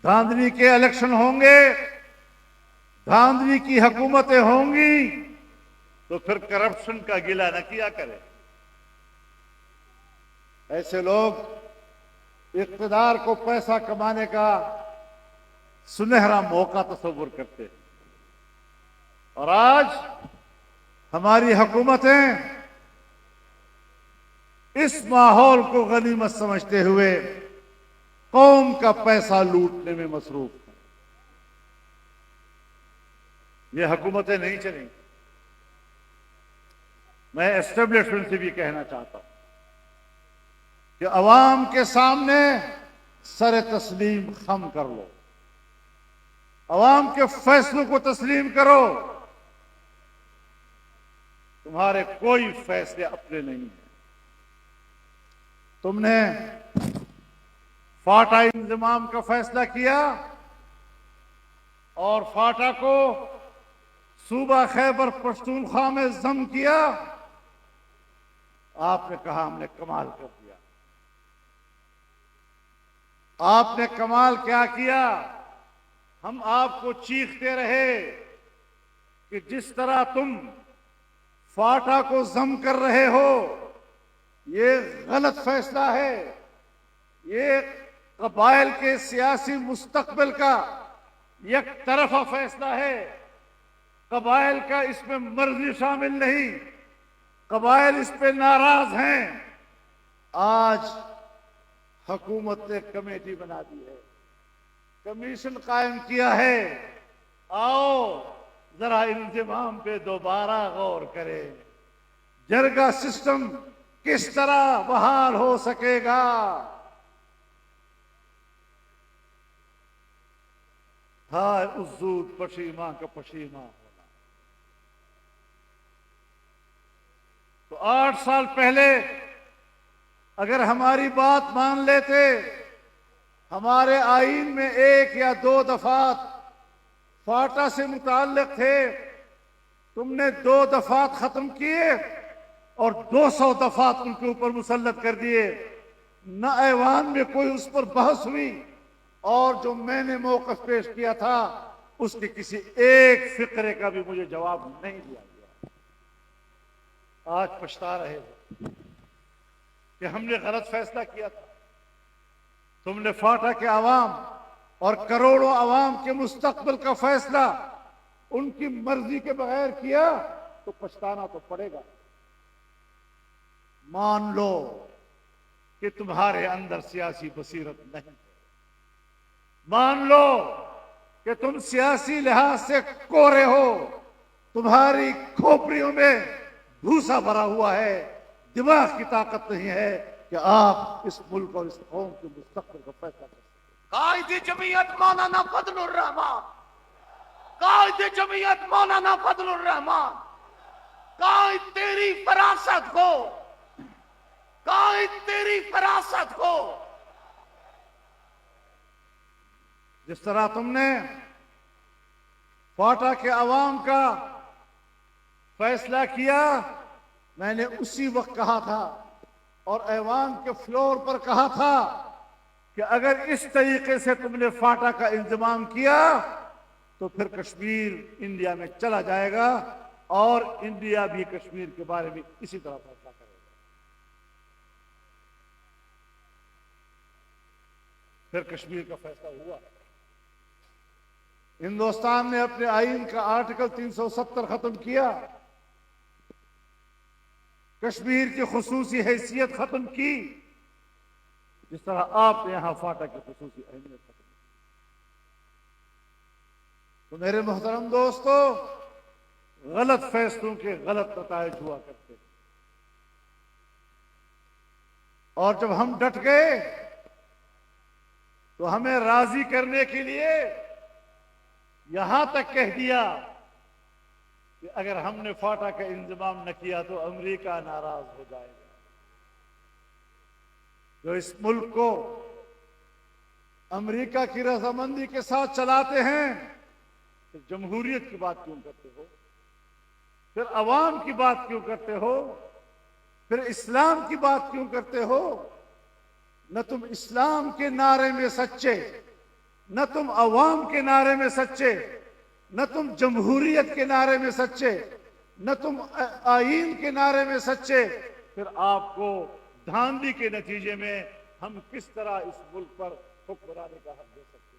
धांधली के इलेक्शन होंगे, धांधली की हुकूमतें होंगी, तो फिर करप्शन का गिला न किया करें। ऐसे लोग इक़्तिदार को पैसा कमाने का सुनहरा मौका तस्वुर करते हैं। और आज हमारी हुकूमतें इस माहौल को गनीमत समझते हुए कौम का पैसा लूटने में मसरूफ है। ये हुकूमतें नहीं चलेंगी। मैं एस्टेब्लिशमेंट से भी कहना चाहता हूं कि अवाम के सामने सर तस्लीम खम कर लो, अवाम के फैसलों को तस्लीम करो। तुम्हारे कोई फैसले अपने नहीं है। तुमने फाटा इंतजाम का फैसला किया और फाटा को सूबा खैबर पख्तूनख्वा में जम किया। आपने कहा हमने कमाल कर दिया। आपने कमाल क्या किया? हम आपको चीखते रहे कि जिस तरह तुम फाटा को जम कर रहे हो, ये गलत फैसला है। ये कबाइल के सियासी मुस्तकबिल का एक तरफा फैसला है। कबाइल का इसमें मर्जी शामिल नहीं। कबाइल इस पे नाराज हैं। आज हुकूमत ने कमेटी बना दी है, कमीशन कायम किया है। आओ जरा इंतजाम पे दोबारा गौर करें। जरगा सिस्टम किस तरह बहाल हो सकेगा? हाय उस जूद पशीमा का पशीमा होना। तो 8 साल पहले अगर हमारी बात मान लेते, हमारे आईन में 1 या 2 दफात फाटा से मुताल्लिक थे, तुमने 2 दफात खत्म किए और 200 दफात उनके ऊपर मुसल्लत कर दिए। न ऐवान में कोई उस पर बहस हुई और जो मैंने मौक़िफ़ पेश किया था उसके किसी एक फिक्रे का भी मुझे जवाब नहीं दिया गया। आज पछता रहे हो कि हमने गलत फैसला किया था। तुमने फाटा के अवाम और करोड़ों अवाम के मुस्तकबिल का फैसला उनकी मर्जी के बगैर किया, तो पछताना तो पड़ेगा। मान लो कि तुम्हारे अंदर सियासी बसीरत नहीं है। मान लो कि तुम सियासी लिहाज से कोरे हो। तुम्हारी खोपड़ियों में भूसा भरा हुआ है, दिमाग की ताकत नहीं है कि आप इस मुल्क और इस कौम के मुस्तकबिल का फैसला कर सकें। कायदे जमीयत मौलाना फजलुर रहमान, कायदे जमीयत मौलाना फजलुर रहमान, कायद तेरी फरासत को, कायद तेरी फरासत को। जिस तरह तुमने फाटा के अवाम का फैसला किया, मैंने उसी वक्त कहा था और ऐवान के फ्लोर पर कहा था कि अगर इस तरीके से तुमने फाटा का इंतजाम किया तो फिर कश्मीर इंडिया में चला जाएगा और इंडिया भी कश्मीर के बारे में इसी तरह फैसला करेगा। फिर कश्मीर का फैसला हुआ। हिंदुस्तान ने अपने आईन का आर्टिकल 370 खत्म किया, कश्मीर की खुसूसी हैसियत खत्म की, जिस तरह आपने यहां फाटा की खुसूसी अहमियत खत्म की। तो मेरे मोहतरम दोस्तों, गलत फैसलों के गलत नताइज हुआ करते हैं और जब हम डट गए तो हमें राजी करने के लिए यहां तक कह दिया कि अगर हमने फाटा का इंतजाम न किया तो अमेरिका नाराज हो जाएगा। जो इस मुल्क को अमेरिका की रजामंदी के साथ चलाते हैं, फिर जमहूरियत की बात क्यों करते हो? फिर अवाम की बात क्यों करते हो? फिर इस्लाम की बात क्यों करते हो? न तुम इस्लाम के नारे में सच्चे, न तुम अवाम के नारे में सच्चे, न तुम जमहूरियत के नारे में सच्चे, न तुम आईन के नारे में सच्चे, फिर आपको धांधली के नतीजे में हम किस तरह इस मुल्क पर हुक्मरानी का हक दे सकते हैं।